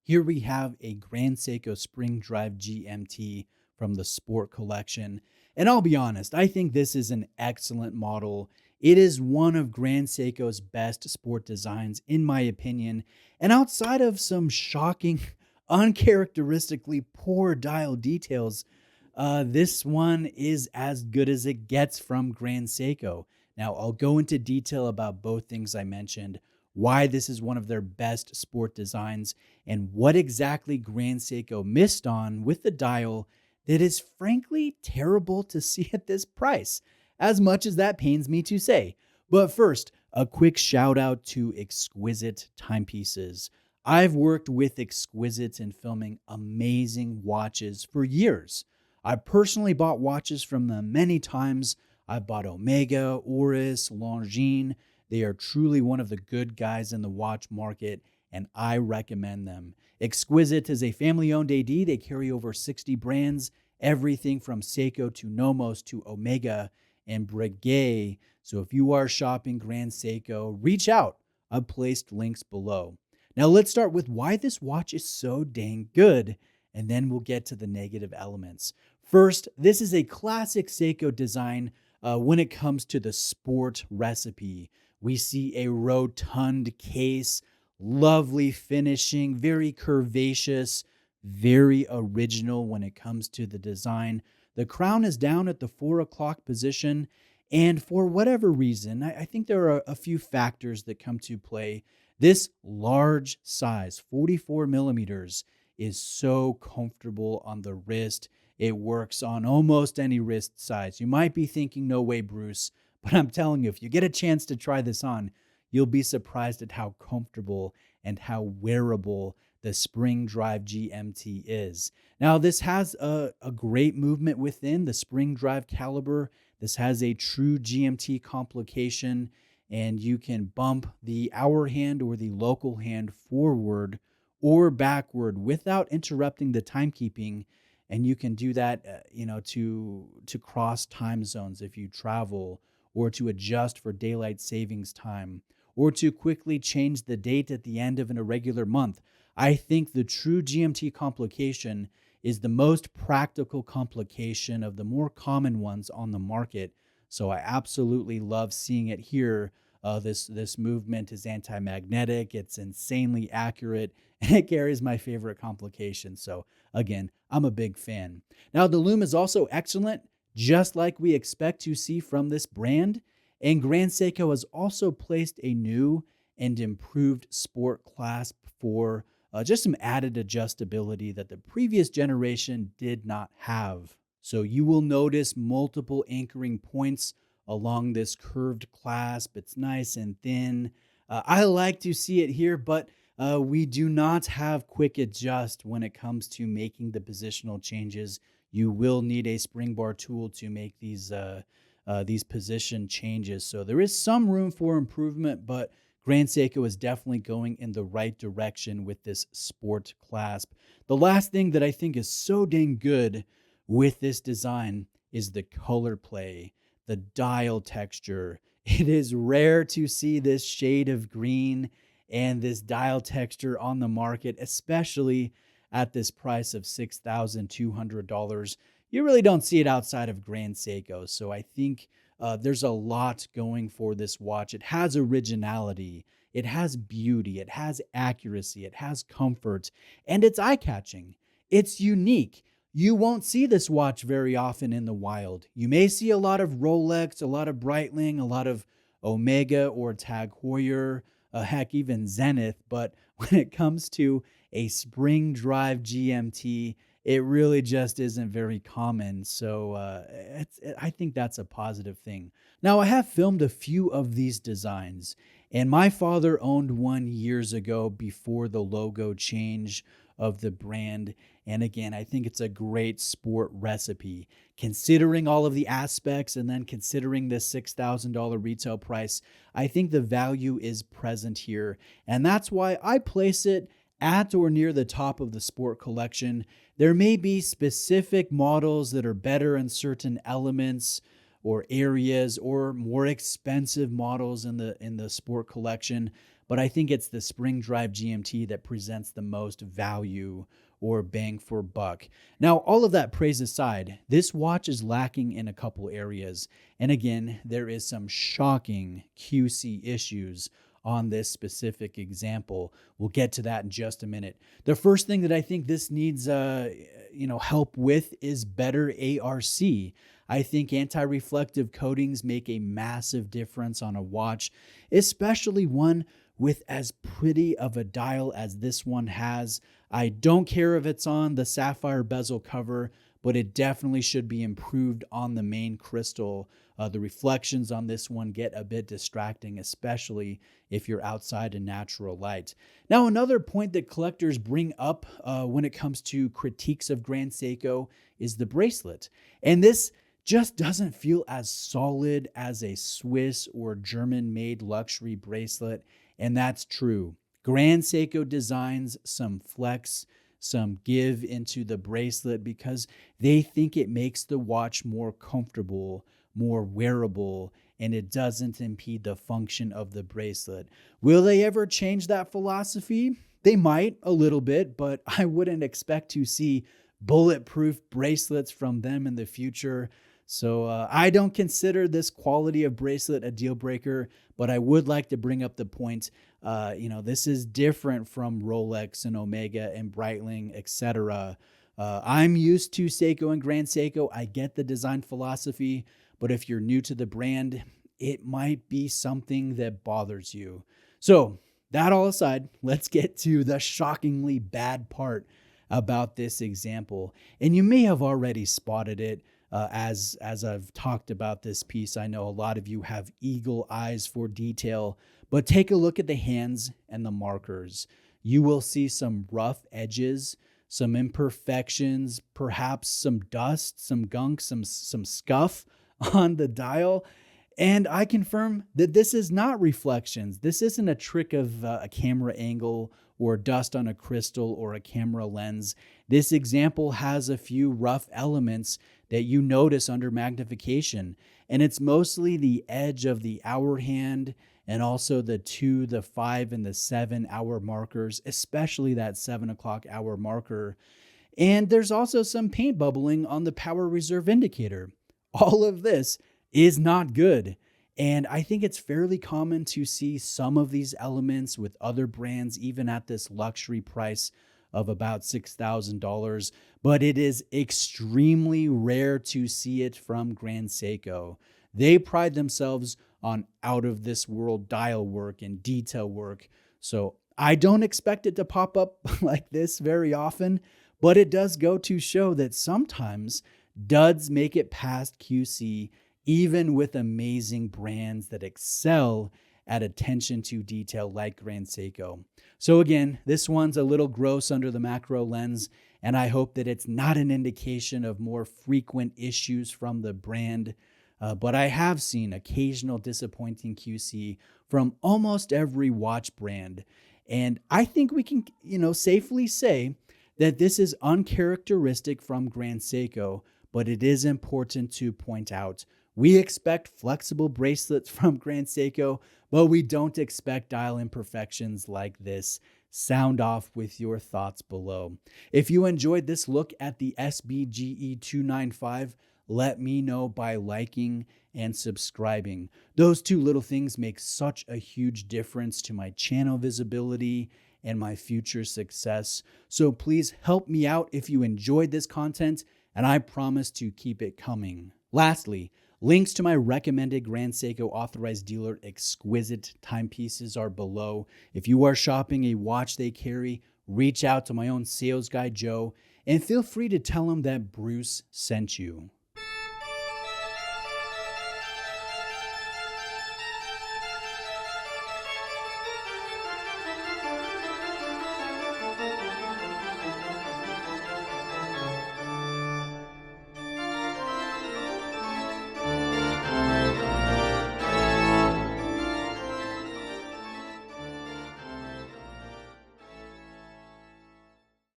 Here we have a Grand Seiko Spring Drive GMT from the Sport Collection. And I'll be honest, I think this is an excellent model. It is one of Grand Seiko's best sport designs, in my opinion. And outside of some shocking, uncharacteristically poor dial details, this one is as good as it gets from Grand Seiko. Now, I'll go into detail about both things I mentioned, why this is one of their best sport designs, and what exactly Grand Seiko missed on with the dial that is frankly terrible to see at this price, as much as that pains me to say. But first, a quick shout out to Exquisite Timepieces. I've worked with Exquisite in filming amazing watches for years. I personally bought watches from them many times. I've bought Omega, Oris, Longines. They are truly one of the good guys in the watch market, and I recommend them. Exquisite is a family-owned AD. They carry over 60 brands, everything from Seiko to Nomos to Omega and Breguet. So if you are shopping Grand Seiko, reach out. I've placed links below. Now let's start with why this watch is so dang good, and then we'll get to the negative elements. First, this is a classic Seiko design when it comes to the sport recipe. We see a rotund case, lovely finishing, very curvaceous, very original when it comes to the design. The crown is down at the 4 o'clock position, and for whatever reason, I think there are a few factors that come to play. This large size, 44 millimeters, is so comfortable on the wrist. It works on almost any wrist size. You might be thinking, no way, Bruce. But I'm telling you, if you get a chance to try this on, you'll be surprised at how comfortable and how wearable the Spring Drive GMT is. Now, this has a great movement within the Spring Drive caliber. This has a true GMT complication, and you can bump the hour hand or the local hand forward or backward without interrupting the timekeeping. And you can do that, to cross time zones if you travel, or to adjust for daylight savings time, or to quickly change the date at the end of an irregular month. I think the true GMT complication is the most practical complication of the more common ones on the market. So I absolutely love seeing it here. This movement is anti-magnetic, it's insanely accurate, and it carries my favorite complication. So again, I'm a big fan. Now, the Lume is also excellent, just like we expect to see from this brand. And Grand Seiko has also placed a new and improved sport clasp for just some added adjustability that the previous generation did not have. So you will notice multiple anchoring points along this curved clasp. It's nice and thin. I like to see it here, but we do not have quick adjust when it comes to making the positional changes. You will need a spring bar tool to make these position changes. So there is some room for improvement, but Grand Seiko is definitely going in the right direction with this sport clasp. The last thing that I think is so dang good with this design is the color play, the dial texture. It is rare to see this shade of green and this dial texture on the market, especially at this price of $6,200. You really don't see it outside of Grand Seiko. So I think there's a lot going for this watch. It has originality, it has beauty, it has accuracy, it has comfort, and it's eye-catching. It's unique. You won't see this watch very often in the wild. You may see a lot of Rolex, a lot of Breitling, a lot of Omega or Tag Heuer, heck, even Zenith. But when it comes to a Spring Drive GMT, it really just isn't very common. So I think that's a positive thing. Now, I have filmed a few of these designs, and my father owned one years ago before the logo change of the brand. And again, I think it's a great sport recipe. Considering all of the aspects and then considering this $6,000 retail price, I think the value is present here. And that's why I place it at or near the top of the sport collection. There may be specific models that are better in certain elements or areas, or more expensive models in the sport collection, but I think it's the Spring Drive GMT that presents the most value or bang for buck. Now, all of that praise aside, this watch is lacking in a couple areas. And again, there is some shocking QC issues on this specific example. We'll get to that in just a minute. The first thing that I think this needs help with is better ARC. I think anti-reflective coatings make a massive difference on a watch, especially one with as pretty of a dial as this one has. I don't care if it's on the sapphire bezel cover, but it definitely should be improved on the main crystal. The reflections on this one get a bit distracting, especially if you're outside in natural light. Now, another point that collectors bring up when it comes to critiques of Grand Seiko is the bracelet. And this just doesn't feel as solid as a Swiss or German-made luxury bracelet, and that's true. Grand Seiko designs some flex, some give into the bracelet because they think it makes the watch more comfortable, more wearable, and it doesn't impede the function of the bracelet. Will they ever change that philosophy? They might a little bit, but I wouldn't expect to see bulletproof bracelets from them in the future. So I don't consider this quality of bracelet a deal breaker, but I would like to bring up the point, this is different from Rolex and Omega and Breitling, etc. I'm used to Seiko and Grand Seiko. I get the design philosophy, but if you're new to the brand, it might be something that bothers you. So that all aside, let's get to the shockingly bad part about this example. And you may have already spotted it. As I've talked about this piece, I know a lot of you have eagle eyes for detail, but take a look at the hands and the markers. You will see some rough edges, some imperfections, perhaps some dust, some gunk, some scuff on the dial. And I confirm that this is not reflections. This isn't a trick of a camera angle or dust on a crystal or a camera lens. This example has a few rough elements that you notice under magnification, and it's mostly the edge of the hour hand and also the 2, the 5, and the 7 hour markers, especially that 7 o'clock hour marker. And there's also some paint bubbling on the power reserve indicator. All of this is not good. And I think it's fairly common to see some of these elements with other brands, even at this luxury price of about $6,000, but it is extremely rare to see it from Grand Seiko. They pride themselves on out of this world dial work and detail work. So I don't expect it to pop up like this very often, but it does go to show that sometimes duds make it past QC, even with amazing brands that excel at attention to detail like Grand Seiko. So again, this one's a little gross under the macro lens, and I hope that it's not an indication of more frequent issues from the brand. But I have seen occasional disappointing QC from almost every watch brand. And I think we can, safely say that this is uncharacteristic from Grand Seiko, but it is important to point out. We expect flexible bracelets from Grand Seiko, but we don't expect dial imperfections like this. Sound off with your thoughts below. If you enjoyed this look at the SBGE295, let me know by liking and subscribing. Those two little things make such a huge difference to my channel visibility and my future success. So please help me out if you enjoyed this content, and I promise to keep it coming. Lastly, links to my recommended Grand Seiko authorized dealer exquisite timepieces are below. If you are shopping a watch they carry, reach out to my own sales guy, Joe, and feel free to tell him that Bruce sent you.